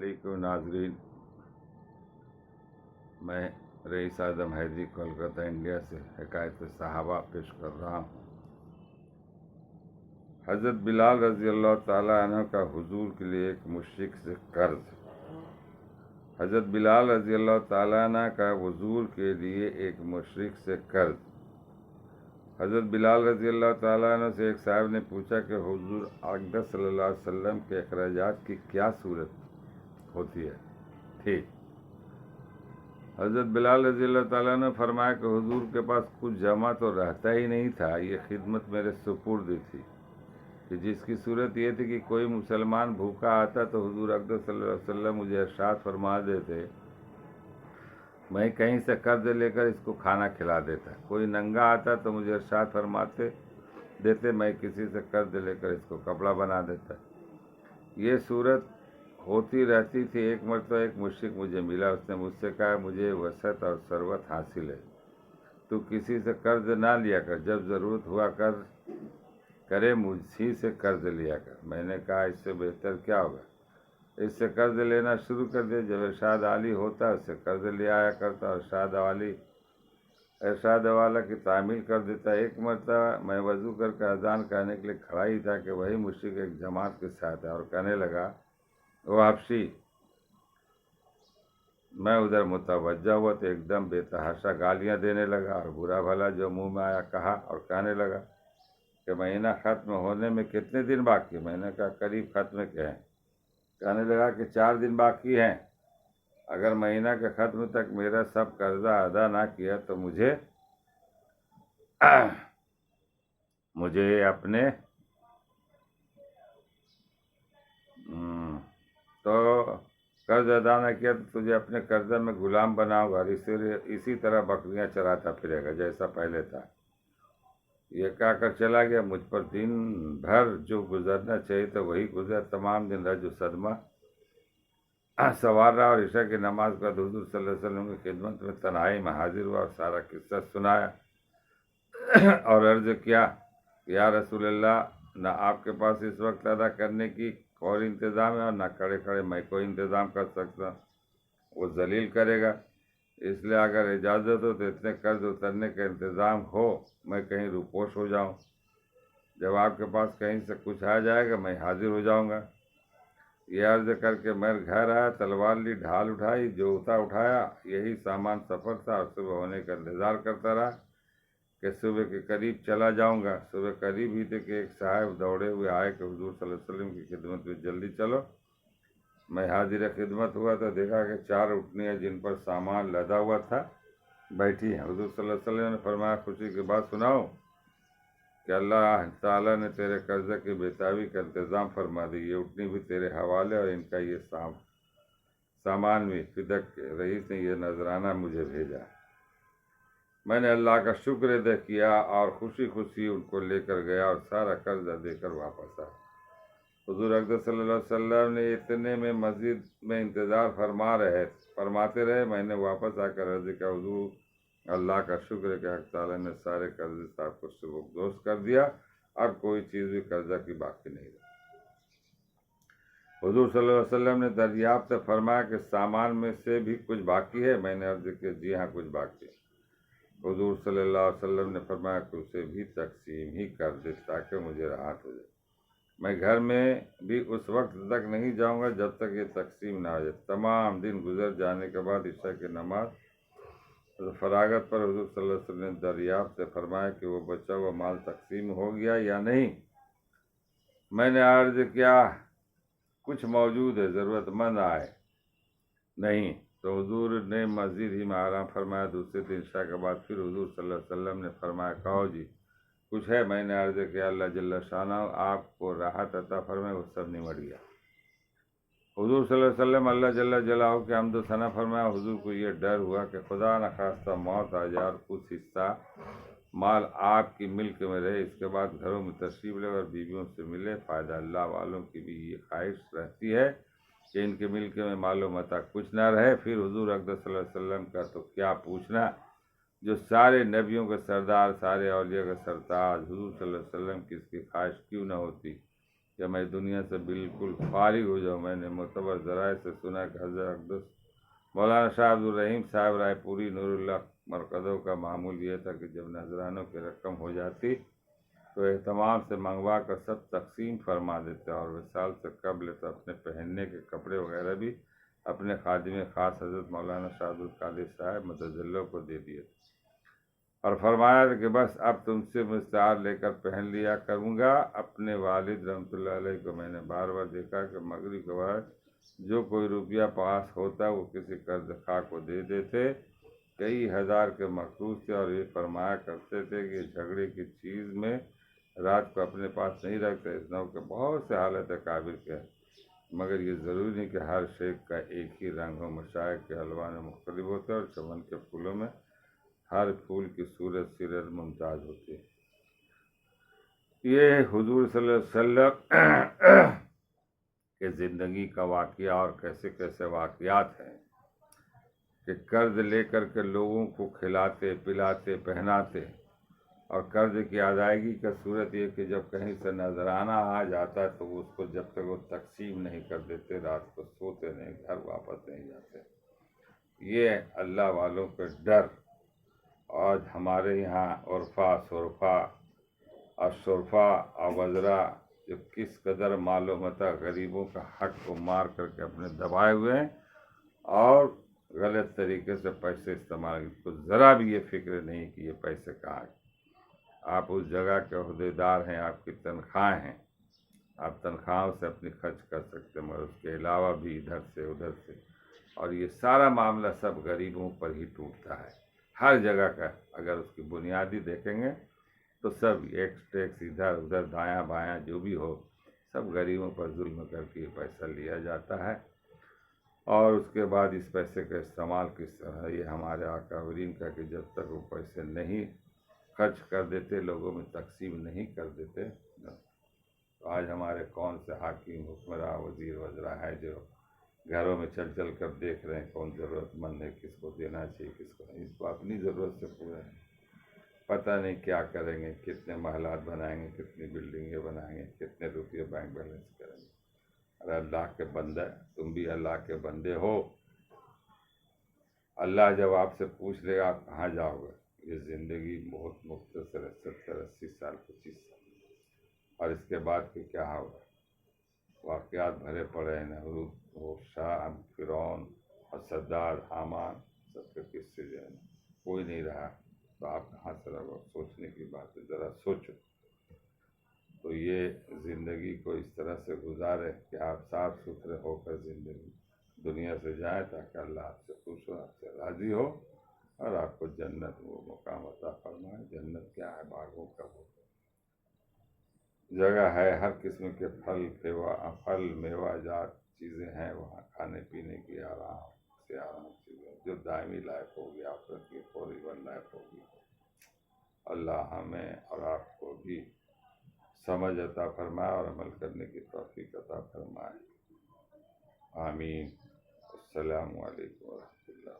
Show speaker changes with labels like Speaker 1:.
Speaker 1: علیکم ناظرین، میں رئیس اعظم حیدری کولکتہ انڈیا سے حکایت صحابہ پیش کر رہا ہوں۔ حضرت بلال رضی اللہ تعالیٰ عنہ کا حضور کے لیے ایک مشرک سے قرض۔ حضرت بلال رضی اللہ تعالیٰ عنہ کا حضور کے لیے ایک مشرک سے قرض۔ حضرت بلال رضی اللہ تعالیٰ عنہ سے ایک صاحب نے پوچھا کہ حضور اقدس صلی اللہ علیہ وسلم کے اخراجات کی کیا صورت ہوتی ہے تھی؟ حضرت بلال رضی اللہ تعالیٰ نے فرمایا کہ حضور کے پاس کچھ جمع تو رہتا ہی نہیں تھا، یہ خدمت میرے سپرد تھی، کہ جس کی صورت یہ تھی کہ کوئی مسلمان بھوکا آتا تو حضور اقدس صلی اللہ علیہ وسلم مجھے ارشاد فرما دیتے، میں کہیں سے قرض لے کر اس کو کھانا کھلا دیتا۔ کوئی ننگا آتا تو مجھے ارشاد فرماتے دیتے، میں کسی سے قرض لے کر اس کو کپڑا بنا دیتا۔ یہ صورت ہوتی رہتی تھی۔ ایک مرتبہ ایک مشرک مجھے ملا، اس نے مجھ سے کہا، مجھے وسعت اور ثروت حاصل ہے، تو کسی سے قرض نہ لیا کر، جب ضرورت ہوا کرے مجھ ہی سے قرض لیا کر۔ میں نے کہا، اس سے بہتر کیا ہوگا؟ اس سے قرض لینا شروع کر دے، جب ارشاد عالی ہوتا اس سے قرض لے آیا کرتا اور ارشاد والا کی تعمیل کر دیتا۔ ایک مرتبہ میں وضو کر کے اذان کہنے کے لیے کھڑا ہی تھا کہ وہی مشرک ایک جماعت کے ساتھ ہے اور کہنے لگا، وہ حبشی۔ میں ادھر متوجہ ہوا تو ایک دم بے تحاشا گالیاں دینے لگا اور برا بھلا جو منہ میں آیا کہا، اور کہنے لگا کہ مہینہ ختم ہونے میں کتنے دن باقی؟ میں نے کہا، قریب ختم کے ہیں۔ کہنے لگا کہ 4 دن باقی ہیں، اگر مہینہ کے ختم تک میرا سب قرضہ ادا نہ کیا تو مجھے اپنے قرض ادا نہ کیا تو تجھے اپنے قرضہ میں غلام بناؤں گا اور اسی طرح بکریاں چراتا پھرے گا جیسا پہلے تھا۔ یہ کہہ کر چلا گیا۔ مجھ پر دن بھر جو گزرنا چاہیے تھا وہی گزر۔ تمام دن رج و صدمہ سوار رہا اور عشاء کی نماز کے بعد حضور صلی اللہ علیہ وسلم کی خدمت میں تنہائی میں حاضر ہوا اور سارا قصہ سنایا اور عرض کیا، یا رسول اللہ، نہ آپ کے پاس اس وقت ادا کرنے کی کوئی انتظام ہے اور نہ کھڑے کھڑے میں کوئی انتظام کر سکتا، وہ ذلیل کرے گا، اس لیے اگر اجازت ہو تو اتنے قرض اترنے کا انتظام ہو، میں کہیں روپوش ہو جاؤں۔ جب آپ کے پاس کہیں سے کچھ آ جائے گا میں حاضر ہو جاؤں گا۔ یہ عرض کر کے میں گھر آیا، تلوار لی، ڈھال اٹھائی، جوتا اٹھایا، یہی سامان سفر تھا اور صبح ہونے کا انتظار کرتا رہا کہ صبح کے قریب چلا جاؤں گا۔ صبح قریب ہی تھے کہ ایک صاحب دوڑے ہوئے آئے کہ حضور صلی اللہ علیہ وسلم کی خدمت میں جلدی چلو۔ میں حاضر خدمت ہوا تو دیکھا کہ 4 اٹھنیاں جن پر سامان لدا ہوا تھا بیٹھی ہیں۔ حضور صلی اللہ علیہ وسلم نے فرمایا، خوشی کی بات سناؤ کہ اللہ تعالیٰ نے تیرے قرضے کی بےتابی کا انتظام فرما دی، یہ اٹھنی بھی تیرے حوالے اور ان کا یہ سامان بھی۔ فدق کے رئیس نے یہ نذرانہ مجھے بھیجا۔ میں نے اللہ کا شکر ادا کیا اور خوشی خوشی ان کو لے کر گیا اور سارا قرضہ دے کر واپس آیا۔ حضور اقدس صلی اللہ علیہ وسلم نے اتنے میں مسجد میں انتظار فرماتے رہے۔ میں نے واپس آ کر عرض کیا، حضور اللہ کا شکر ہے کہ حق تعالیٰ نے سارے قرضے صاحب کو سبکدوش کر دیا اور کوئی چیز بھی قرضہ کی باقی نہیں رہی۔ حضور صلی اللہ علیہ وسلم نے دریافت فرمایا کہ سامان میں سے بھی کچھ باقی ہے؟ میں نے عرض کیا، جی ہاں کچھ باقی ہے۔ حضور صلی اللہ علیہ وسلم نے فرمایا کہ اسے بھی تقسیم ہی کر دے تاکہ مجھے راحت ہو جائے۔ میں گھر میں بھی اس وقت تک نہیں جاؤں گا جب تک یہ تقسیم نہ ہو جائے۔ تمام دن گزر جانے کے بعد عشاء کی نماز فراغت پر حضور صلی اللہ علیہ وسلم نے دریافت سے فرمایا کہ وہ بچا ہوا مال تقسیم ہو گیا یا نہیں؟ میں نے عرض کیا، کچھ موجود ہے، ضرورت مند آئے نہیں، تو حضور نے مسجد ہی میں آرام فرمایا۔ دوسرے دن عشاء کے بعد پھر حضور صلی اللہ علیہ وسلم نے فرمایا، کہو جی کچھ ہے؟ میں نے عرض کیا، اللہ جل شانہ آپ کو راحت عطا فرمائے، وہ سب نمٹ گیا۔ حضور صلی اللہ علیہ وسلم اللہ جل جلالہ کے حمد و ثنا فرمایا۔ حضور کو یہ ڈر ہوا کہ خدا نخواستہ موت آ جائے اور کچھ حصہ مال آپ کی ملک میں رہے، اس کے بعد گھروں میں تشریف لے اور بیویوں سے ملے۔ فائدہ اللہ والوں کی بھی یہ خواہش رہتی ہے کہ ان کے ملک میں مال و متاع کچھ نہ رہے۔ پھر حضور اقدس صلی اللہ علیہ وسلم کا تو کیا پوچھنا، جو سارے نبیوں کے سردار، سارے اولیاء کا سرتاج، حضور صلی اللہ علیہ وسلم کی اس کی خواہش کیوں نہ ہوتی کہ میں دنیا سے بالکل فارغ ہو جاؤں۔ میں نے معتبر ذرائع سے سنا کہ حضرت اقدس مولانا شاہ عبد الرحیم صاحب رائے پوری نور اللہ مرکزوں کا معمول یہ تھا کہ جب نذرانوں کی رقم ہو جاتی تو اہتمام سے منگوا کر سب تقسیم فرما دیتے، اور وصال سے قبل تو اپنے پہننے کے کپڑے وغیرہ بھی اپنے خادم خاص حضرت مولانا شاہد القادر صاحب متجلوں کو دے دیے، اور فرمایا تھا کہ بس اب تم سے مستعار لے کر پہن لیا کروں گا۔ اپنے والد رحمۃ اللہ علیہ کو میں نے بار بار دیکھا کہ مغرب کے بعد جو کوئی روپیہ پاس ہوتا وہ کسی قرض خواہ کو دے دیتے۔ کئی ہزار کے مقروض تھے اور یہ فرمایا کرتے تھے کہ جھگڑے کی چیز میں رات کو اپنے پاس نہیں رکھتے۔ اس نو کے بہت سے حالت کابر کے ہیں، مگر یہ ضروری نہیں کہ ہر شے کا ایک ہی رنگ ہو۔ مشائخ کے الوان مختلف ہوتے ہیں اور چمن کے پھولوں میں ہر پھول کی صورت سیرت ممتاز ہوتی ہے۔ یہ حضور صلی اللہ علیہ وسلم کہ زندگی کا واقعہ اور کیسے کیسے واقعات ہیں کہ قرض لے کر کے لوگوں کو کھلاتے پلاتے پہناتے، اور قرض کی ادائیگی کا صورت یہ کہ جب کہیں سے نذرانہ آ جاتا تو اس کو جب تک وہ تقسیم نہیں کر دیتے رات کو سوتے نہیں، گھر واپس نہیں جاتے۔ یہ اللہ والوں کا ڈر۔ آج ہمارے یہاں عرفا صرفا اور شرفا اور وزرا جو کس قدر معلوم ہوتا غریبوں کا حق کو مار کر کے اپنے دبائے ہوئے ہیں اور غلط طریقے سے پیسے استعمال، کو ذرا بھی یہ فکر نہیں کہ یہ پیسے کہاں ہیں۔ آپ اس جگہ کے عہدیدار ہیں، آپ کی تنخواہیں ہیں، آپ تنخواہوں سے اپنی خرچ کر سکتے ہیں، مگر اس کے علاوہ بھی ادھر سے ادھر سے، اور یہ سارا معاملہ سب غریبوں پر ہی ٹوٹتا ہے۔ ہر جگہ کا اگر اس کی بنیادی دیکھیں گے تو سب ٹیکس ادھر ادھر دایاں بایاں جو بھی ہو سب غریبوں پر ظلم کر کے یہ پیسہ لیا جاتا ہے، اور اس کے بعد اس پیسے کا استعمال کس طرح یہ ہمارے اکابرین کا کہ جب تک وہ پیسے نہیں خرچ کر دیتے لوگوں میں تقسیم نہیں کر دیتے، تو آج ہمارے کون سے حاکم حکمراں وزیر وزراء ہیں جو گھروں میں چل چل کر دیکھ رہے ہیں کون ضرورت مند ہے، کس کو دینا چاہیے کس کو نہیں، اس کو اپنی ضرورت سے پورا ہے، پتہ نہیں کیا کریں گے، کتنے محلات بنائیں گے، کتنی بلڈنگیں بنائیں گے، کتنے روپئے بینک بیلنس کریں گے۔ ارے اللہ کے بندے، تم بھی اللہ کے بندے ہو، اللہ جب آپ سے پوچھ لے گا آپ کہاں جاؤ گے؟ یہ زندگی بہت مختصر ہے، 70-80 سال 25 سال، اور اس کے بعد پھر کیا ہوگا؟ واقعات بھرے پڑے ہیں، نمرود شاہ فرعون اور صداد حامان سب کے قصے جو ہیں کوئی نہیں رہا، تو آپ کہاں سے رہو؟ سوچنے کی بات ہے، ذرا سوچو۔ تو یہ زندگی کو اس طرح سے گزارے کہ آپ صاف ستھرے ہو کر زندگی دنیا سے جائیں تاکہ اللہ آپ سے خوش ہو، آپ سے راضی ہو، اور آپ کو جنت وہ مقام عطا فرمائے۔ جنت کیا ہے؟ باغوں کا وہ جگہ ہے، ہر قسم کے پھل میوہ جات چیزیں ہیں وہاں، کھانے پینے کی آرام سے آرام چیزیں جو دائمی لائف ہوگی، آخرت کی فوری لائف ہوگی۔ اللہ ہمیں اور آپ کو بھی سمجھ عطا فرمائے اور عمل کرنے کی توفیق عطا فرمائے، آمین۔ السلام علیکم ورحمۃ اللہ۔